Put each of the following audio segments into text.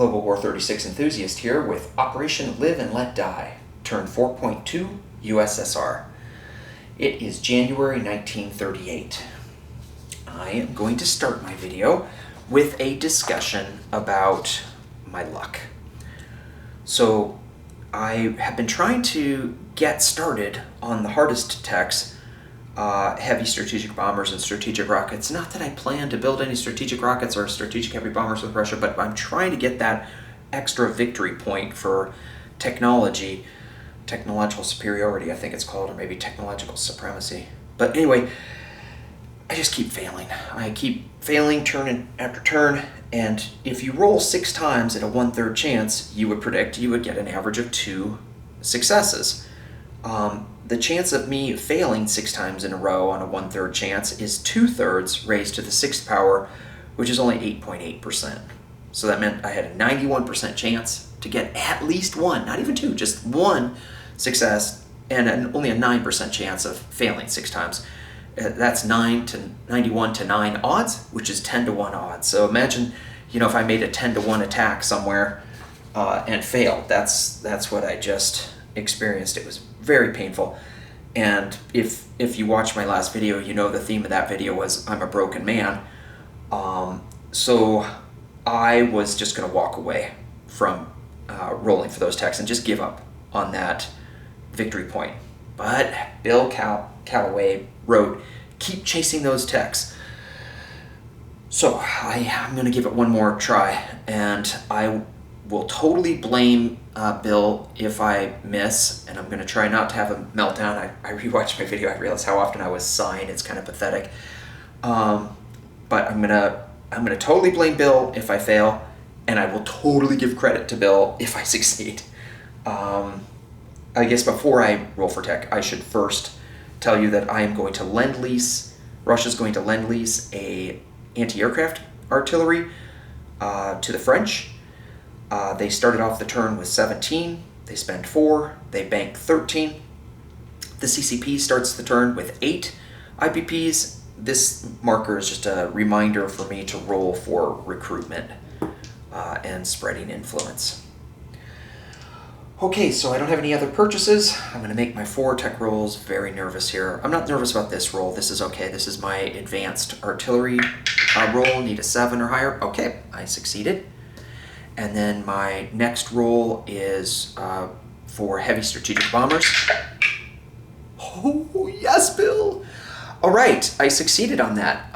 Global War 36 enthusiast here with Operation Live and Let Die, Turn 4.2, USSR. It is January 1938. I am going to start my video with a discussion about my luck. So I have been trying to get started on the hardest techs, heavy strategic bombers and strategic rockets. Not that I plan to build any strategic rockets or strategic heavy bombers with Russia, but I'm trying to get that extra victory point for technology, technological superiority, I think it's called, or maybe technological supremacy. But anyway, I just keep failing. I keep failing turn after turn, and if you roll 6 times at a 1/3 chance, you would predict you would get an average of 2 successes. The chance of me failing 6 times in a row on a 1/3 chance is 2/3 raised to the 6th power, which is only 8.8%. So that meant I had a 91% chance to get at least 1, not even 2, just 1 success, and only a 9% chance of failing 6 times. That's 91 to 9 odds, which is 10 to 1 odds. So imagine, if I made a 10 to 1 attack somewhere and failed. That's what I just experienced. It was very painful. And if you watch my last video, the theme of that video was I'm a broken man. So I was just going to walk away from rolling for those techs and just give up on that victory point. But Bill Calloway wrote, "Keep chasing those techs." So I'm going to give it one more try, and I will totally blame Bill if I miss, and I'm going to try not to have a meltdown. I rewatched my video, I realized how often I was sighing. It's kind of pathetic. But I'm gonna totally blame Bill if I fail, and I will totally give credit to Bill if I succeed. I guess before I roll for tech, I should first tell you that I am going to lend-lease, Russia's going to lend-lease a anti-aircraft artillery to the French. They started off the turn with 17, they spend 4, they bank 13. The CCP starts the turn with 8 IPPs. This marker is just a reminder for me to roll for recruitment and spreading influence. Okay, so I don't have any other purchases. I'm going to make my 4 tech rolls. Very nervous here. I'm not nervous about this roll. This is okay. This is my advanced artillery roll. Need a 7 or higher. Okay, I succeeded. And then my next roll is for heavy strategic bombers. Oh, yes, Bill! All right, I succeeded on that.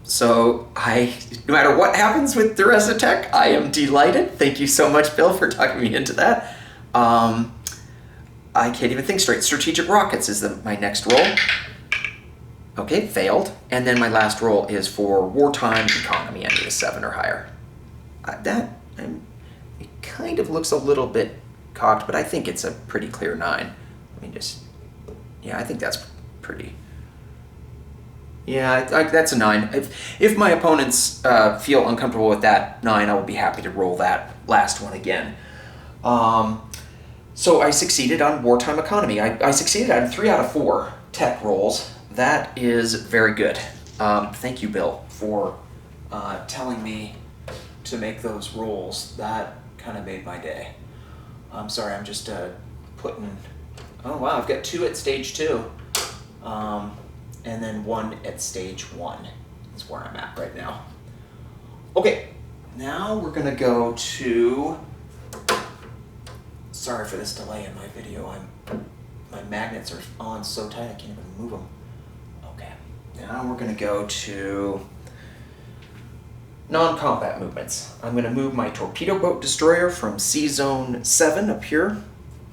So no matter what happens with the rest of tech, I am delighted. Thank you so much, Bill, for talking me into that. I can't even think straight. Strategic rockets is my next roll. Okay, failed. And then my last roll is for wartime economy. I need a 7 or higher. It kind of looks a little bit cocked, but I think it's a pretty clear 9. I think that's pretty. Yeah, that's a 9. If my opponents feel uncomfortable with that 9, I will be happy to roll that last one again. So I succeeded on wartime economy. I succeeded on 3 out of 4 tech rolls. That is very good. Thank you, Bill, for telling me to make those rolls. That kind of made my day. I'm sorry, I'm just putting... Oh, wow, I've got 2 at stage 2. And then 1 at stage 1 is where I'm at right now. Okay, now we're going to go to... Sorry for this delay in my video. My magnets are on so tight I can't even move them. Okay, now we're going to go to non-combat movements. I'm going to move my torpedo boat destroyer from Sea Zone 7 up here.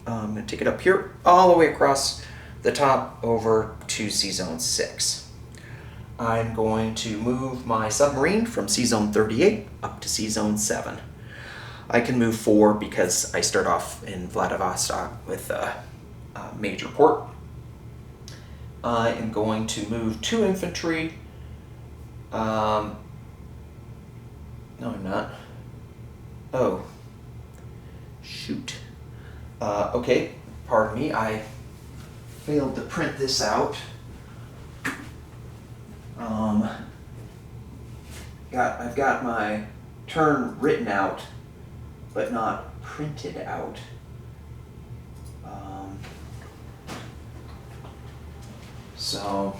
I'm going to take it up here all the way across the top over to Sea Zone 6. I'm going to move my submarine from Sea Zone 38 up to Sea Zone 7. I can move 4 because I start off in Vladivostok with a major port. I am going to move 2 infantry. No, I'm not. Oh. Shoot. Okay, pardon me, I failed to print this out. I've got my turn written out but not printed out. So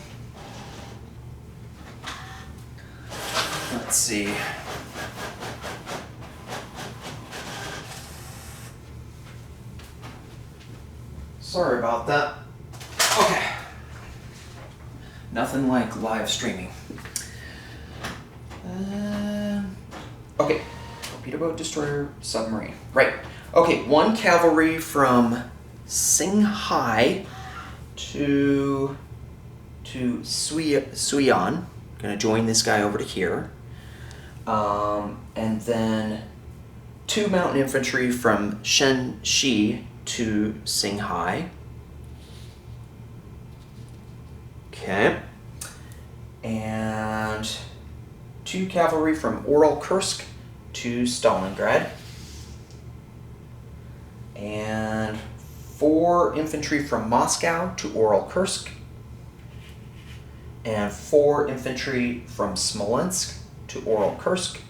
let's see. Sorry about that. Okay. Nothing like live streaming. Okay. Torpedo boat, destroyer, submarine. Right. Okay, 1 cavalry from Singhai to Suian. Gonna join this guy over to here. And then 2 mountain infantry from Shenxi to Singhai. Okay. And 2 cavalry from Oral-Kursk to Stalingrad. And 4 infantry from Moscow to Oral-Kursk. And 4 infantry from Smolensk to Oral-Kursk.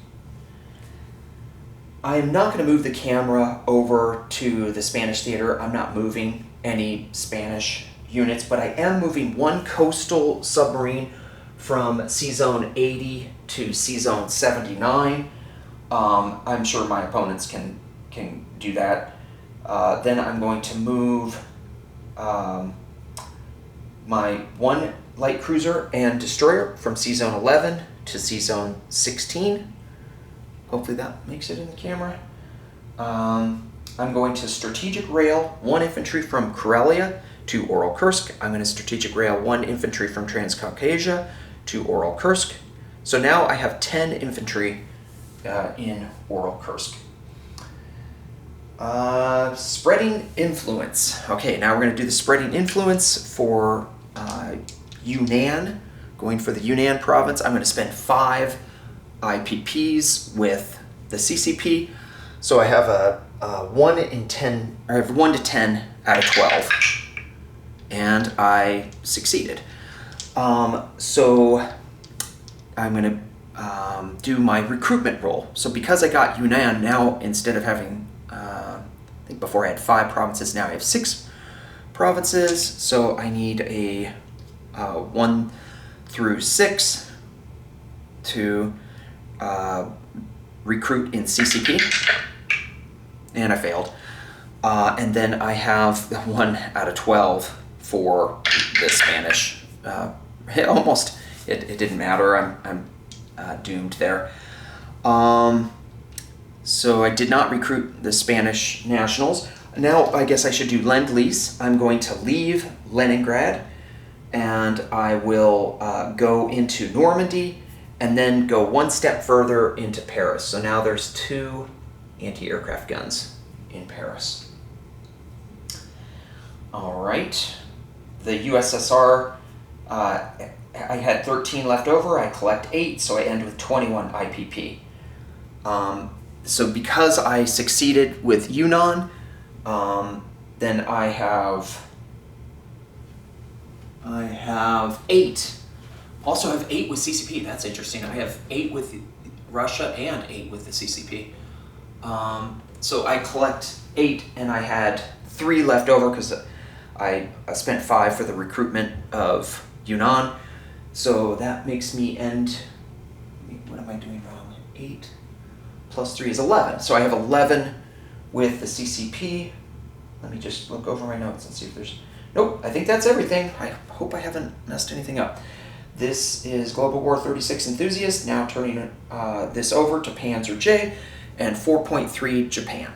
I am not going to move the camera over to the Spanish theater. I'm not moving any Spanish units, but I am moving 1 coastal submarine from C-Zone 80 to C-Zone 79. I'm sure my opponents can do that. Then I'm going to move my 1 light cruiser and destroyer from C-Zone 11 to C-Zone 16. Hopefully that makes it in the camera. I'm going to strategic rail 1 infantry from Karelia to Oral-Kursk. I'm going to strategic rail 1 infantry from Transcaucasia to Oral-Kursk. So now I have 10 infantry in Oral-Kursk. Spreading influence. Okay, now we're going to do the spreading influence for Yunnan. Going for the Yunnan province, I'm going to spend 5 IPPs with the CCP. So I have a 1 in 10, or I have 1 to 10 out of 12, and I succeeded. So I'm going to do my recruitment roll. So because I got Yunnan, now instead of having, I think before I had 5 provinces, now I have 6 provinces. So I need a 1 through 6 to recruit in CCP, and I failed. And then I have 1 out of 12 for the Spanish. It didn't matter. I'm doomed there. So I did not recruit the Spanish nationals. Now I guess I should do Lend-Lease. I'm going to leave Leningrad, and I will go into Normandy, and then go 1 step further into Paris. So now there's 2 anti-aircraft guns in Paris. All right. The USSR, I had 13 left over. I collect 8, so I end with 21 IPP. So because I succeeded with Yunnan, then I have 8. Also have 8 with CCP. That's interesting. I have 8 with Russia and 8 with the CCP. So I collect 8, and I had 3 left over because I spent 5 for the recruitment of Yunnan. So that makes me end, what am I doing wrong? 8 plus 3 is 11. So I have 11 with the CCP. Let me just look over my notes and see if there's, nope, I think that's everything. I hope I haven't messed anything up. This is Global War 36 Enthusiast, now turning this over to Panzer J and 4.3 Japan.